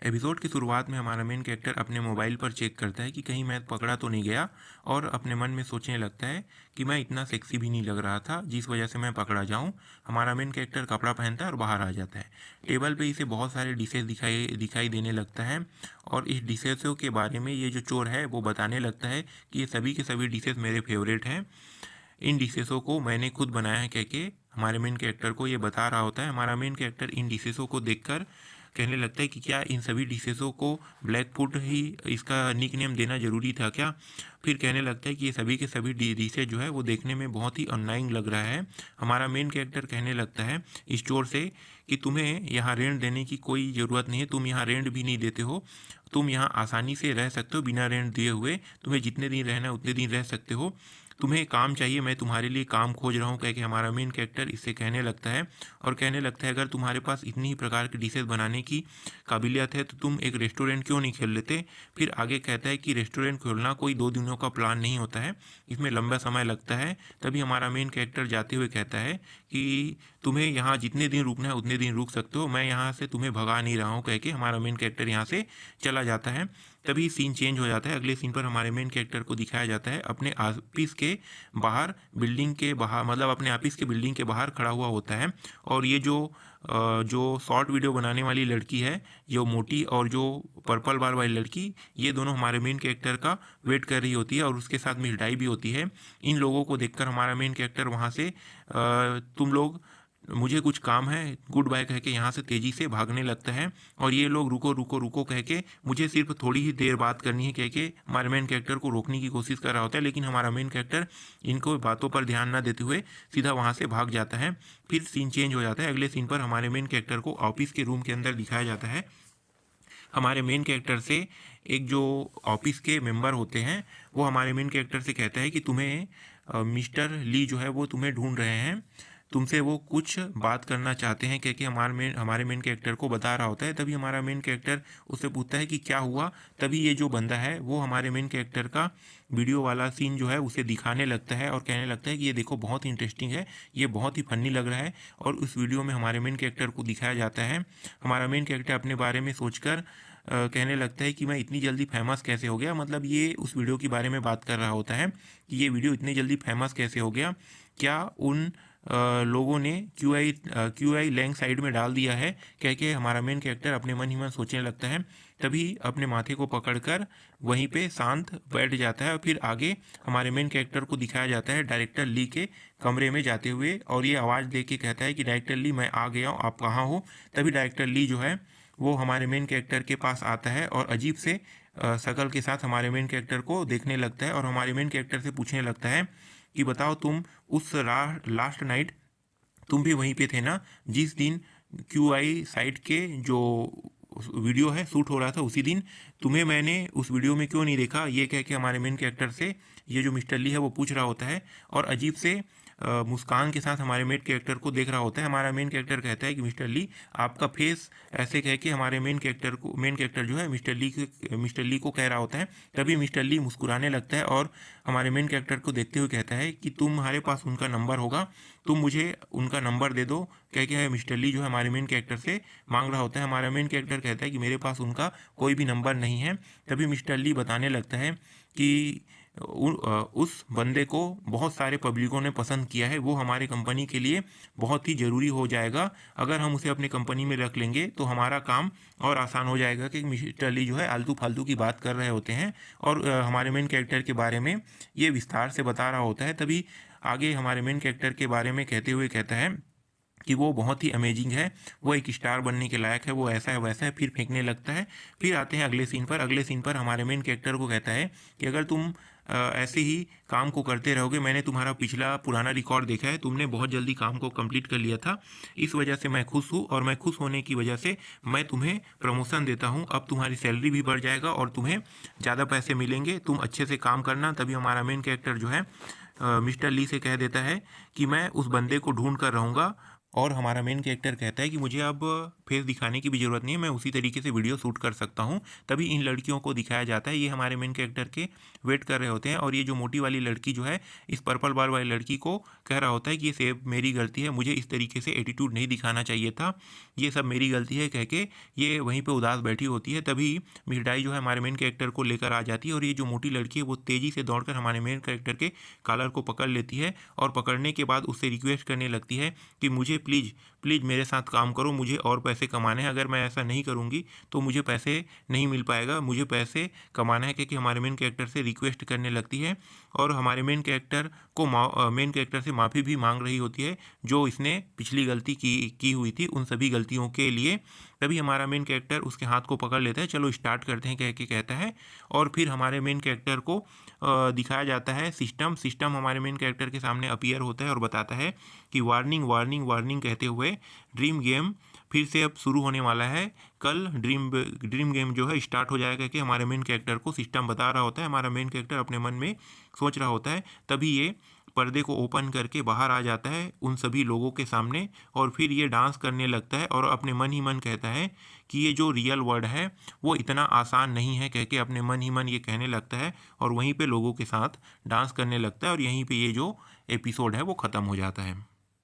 Episode की शुरुआत में हमारा मेन कैरेक्टर अपने मोबाइल पर चेक करता है कि कहीं मैं पकड़ा तो नहीं गया, और अपने मन में सोचने लगता है कि मैं इतना सेक्सी भी नहीं लग रहा था जिस वजह से मैं पकड़ा जाऊं। हमारा मेन कैरेक्टर कपड़ा पहनता है और बाहर आ जाता है। टेबल पे इसे बहुत सारे डिशेज दिखाई दिखाई देने लगता है, और इस डिशेज़ों के बारे में ये जो चोर है वो बताने लगता है कि ये सभी के सभी डिशेज़ मेरे फेवरेट हैं। इन डिशेज़ों को मैंने खुद बनाया है, कह के हमारे मेन कैरेक्टर को ये बता रहा होता है। हमारा मेन कैरेक्टर इन डिशेज़ों को देखकर कहने लगता है कि क्या इन सभी डिशेज़ों को ब्लैक फूड ही इसका निक नेम देना ज़रूरी था क्या। फिर कहने लगता है कि ये सभी के सभी डिशेज जो है वो देखने में बहुत ही अननाइंग लग रहा है। हमारा मेन कैरेक्टर कहने लगता है इस चोर से कि तुम्हें यहाँ रेंट देने की कोई ज़रूरत नहीं है, तुम यहाँ रेंट भी नहीं देते हो, तुम यहाँ आसानी से रह सकते हो बिना रेंट दिए हुए। तुम्हें जितने दिन रहना है उतने दिन रह सकते हो। तुम्हें काम चाहिए, मैं तुम्हारे लिए काम खोज रहा हूँ, कह के हमारा मेन कैरेक्टर इससे कहने लगता है। और कहने लगता है अगर तुम्हारे पास इतनी ही प्रकार की डिशेज बनाने की काबिलियत है तो तुम एक रेस्टोरेंट क्यों नहीं खोल लेते। फिर आगे कहता है कि रेस्टोरेंट खोलना कोई 2 दिनों का प्लान नहीं होता है, इसमें लंबा समय लगता है। तभी हमारा मेन कैरेक्टर जाते हुए कहता है कि तुम्हें यहाँ जितने दिन रुकना है उतने दिन रुक सकते हो, मैं यहाँ से तुम्हें भगा नहीं रहा हूँ, कह के हमारा मेन कैरेक्टर यहाँ से चला जाता है। तभी सीन चेंज हो जाता है। अगले सीन पर हमारे मेन कैरेक्टर को दिखाया जाता है अपने ऑफिस के बाहर, बिल्डिंग के बाहर, मतलब अपने ऑफिस के बिल्डिंग के बाहर खड़ा हुआ होता है। और ये जो शॉर्ट वीडियो बनाने वाली लड़की है, जो मोटी और जो पर्पल बाल वाली लड़की, ये दोनों हमारे मेन कैरेक्टर का वेट कर रही होती है, और उसके साथ मिठाई भी होती है। इन लोगों को देखकर हमारा मेन कैरेक्टर वहाँ से तुम लोग, मुझे कुछ काम है, गुड बाय कह के यहाँ से तेज़ी से भागने लगता है। और ये लोग रुको रुको रुको कह के मुझे सिर्फ थोड़ी ही देर बात करनी है कह के हमारे मेन कैरेक्टर को रोकने की कोशिश कर रहा होता है, लेकिन हमारा मेन कैरेक्टर इनको बातों पर ध्यान ना देते हुए सीधा वहाँ से भाग जाता है। फिर सीन चेंज हो जाता है। अगले सीन पर हमारे मेन कैरेक्टर को ऑफिस के रूम के अंदर दिखाया जाता है। हमारे मेन कैरेक्टर से एक जो ऑफिस के मेंबर होते हैं वो हमारे मेन कैरेक्टर से कहता है कि तुम्हें मिस्टर ली जो है वो तुम्हें ढूंढ रहे हैं, तुमसे वो कुछ बात करना चाहते हैं, क्योंकि हमारे मेन कैरेक्टर को बता रहा होता है। तभी हमारा मेन कैरेक्टर उससे पूछता है कि क्या हुआ। तभी ये जो बंदा है वो हमारे मेन कैरेक्टर का वीडियो वाला सीन जो है उसे दिखाने लगता है, और कहने लगता है कि ये देखो बहुत ही इंटरेस्टिंग है, ये बहुत ही फनी लग रहा है। और उस वीडियो में हमारे मेन कैरेक्टर को दिखाया जाता है। हमारा मेन कैरेक्टर अपने बारे में सोचकर कहने लगता है कि मैं इतनी जल्दी फेमस कैसे हो गया। मतलब ये उस वीडियो के बारे में बात कर रहा होता है कि ये वीडियो इतनी जल्दी फेमस कैसे हो गया, क्या उन लोगों ने क्यू आई लैंग साइड में डाल दिया है, कह के हमारा मेन कैरेक्टर अपने मन ही मन सोचने लगता है। तभी अपने माथे को पकड़कर वहीं पे शांत बैठ जाता है। और फिर आगे हमारे मेन कैरेक्टर को दिखाया जाता है डायरेक्टर ली के कमरे में जाते हुए, और ये आवाज़ दे के कहता है कि डायरेक्टर ली मैं आ गया हूँ, आप कहाँ हो। तभी डायरेक्टर ली जो है वो हमारे मेन कैरेक्टर के पास आता है और अजीब से शक्ल के साथ हमारे मेन कैरेक्टर को देखने लगता है, और हमारे मेन कैरेक्टर से पूछने लगता है कि बताओ तुम उस लास्ट नाइट तुम भी वहीं पे थे ना, जिस दिन क्यू आई साइट के जो वीडियो है शूट हो रहा था, उसी दिन तुम्हें मैंने उस वीडियो में क्यों नहीं देखा। ये कह के हमारे मेन कैरेक्टर से ये जो मिस्टर ली है वो पूछ रहा होता है, और अजीब से मुस्कान के साथ हमारे मेन कैरेक्टर को देख रहा होता है। हमारा मेन कैरेक्टर कहता है कि मिस्टर ली आपका फेस, ऐसे कह के हमारे मेन कैरेक्टर जो है मिस्टर ली को कह रहा होता है। तभी मिस्टर ली मुस्कुराने लगता है और हमारे मेन कैरेक्टर को देखते हुए कहता है कि तुम्हारे पास उनका नंबर होगा, तुम मुझे उनका नंबर दे दो, कह के मिस्टर ली जो है हमारे मेन कैरेक्टर से मांग रहा होता है। हमारा मेन कैरेक्टर कहता है कि मेरे पास उनका कोई भी नंबर नहीं है। तभी मिस्टर ली बताने लगता है कि उस बंदे को बहुत सारे पब्लिकों ने पसंद किया है, वो हमारे कंपनी के लिए बहुत ही ज़रूरी हो जाएगा। अगर हम उसे अपनी कंपनी में रख लेंगे तो हमारा काम और आसान हो जाएगा। कि मिस्टर ली जो है आलतू फालतू की बात कर रहे होते हैं, और हमारे मेन कैरेक्टर के बारे में ये विस्तार से बता रहा होता है। तभी आगे हमारे मेन कैरेक्टर के बारे में कहते हुए कहता है कि वो बहुत ही अमेजिंग है, वो एक स्टार बनने के लायक है, वो ऐसा है वैसा है, फिर फेंकने लगता है। फिर आते हैं अगले सीन पर। अगले सीन पर हमारे मेन कैरेक्टर को कहता है कि अगर तुम ऐसे ही काम को करते रहोगे, मैंने तुम्हारा पिछला पुराना रिकॉर्ड देखा है, तुमने बहुत जल्दी काम को कंप्लीट कर लिया था, इस वजह से मैं खुश हूँ, और मैं खुश होने की वजह से मैं तुम्हें प्रमोशन देता हूँ। अब तुम्हारी सैलरी भी बढ़ जाएगा और तुम्हें ज़्यादा पैसे मिलेंगे, तुम अच्छे से काम करना। तभी हमारा मेन कैरेक्टर जो है मिस्टर ली से कह देता है कि मैं उस बंदे को ढूंढ कर रहूँगा, और हमारा मेन कैरेक्टर कहता है कि मुझे अब फेस दिखाने की भी ज़रूरत नहीं है, मैं उसी तरीके से वीडियो शूट कर सकता हूँ। तभी इन लड़कियों को दिखाया जाता है, ये हमारे मेन कैरेक्टर के वेट कर रहे होते हैं और ये जो मोटी वाली लड़की जो है इस पर्पल बाल वाली लड़की को कह रहा होता है कि ये सब मेरी गलती है, मुझे इस तरीके से एटीट्यूड नहीं दिखाना चाहिए था, ये सब मेरी गलती है कह के ये वहीं पर उदास बैठी होती है। तभी मिठाई जो है हमारे मेन कैरेक्टर को लेकर आ जाती है और ये जो मोटी लड़की है वो तेज़ी से दौड़कर हमारे मेन कैरेक्टर के कॉलर को पकड़ लेती है और पकड़ने के बाद उससे रिक्वेस्ट करने लगती है कि मुझे प्लीज़ मेरे साथ काम करो, मुझे और पैसे कमाने हैं, अगर मैं ऐसा नहीं करूँगी तो मुझे पैसे नहीं मिल पाएगा, मुझे पैसे कमाना है, क्योंकि हमारे मेन कैरेक्टर से रिक्वेस्ट करने लगती है और हमारे मेन कैरेक्टर को मेन कैरेक्टर से माफ़ी भी मांग रही होती है जो इसने पिछली गलती की हुई थी उन सभी गलतियों के लिए। तभी हमारा मेन कैरेक्टर उसके हाथ को पकड़ लेता है, चलो स्टार्ट करते हैं कह के कहता है और फिर हमारे मेन कैरेक्टर को दिखाया जाता है सिस्टम हमारे मेन कैरेक्टर के सामने अपीयर होता है और बताता है कि वार्निंग वार्निंग वार्निंग कहते हुए ड्रीम गेम फिर से अब शुरू होने वाला है, कल ड्रीम गेम जो है स्टार्ट हो जाएगा कि हमारे मेन कैरेक्टर को सिस्टम बता रहा होता है। हमारा मेन कैरेक्टर अपने मन में सोच रहा होता है, तभी ये पर्दे को ओपन करके बाहर आ जाता है उन सभी लोगों के सामने और फिर ये डांस करने लगता है और अपने मन ही मन कहता है कि ये जो रियल वर्ल्ड है वो इतना आसान नहीं है कह के अपने मन ही मन ये कहने लगता है और वहीं पे लोगों के साथ डांस करने लगता है और यहीं पे ये जो एपिसोड है वो ख़त्म हो जाता है।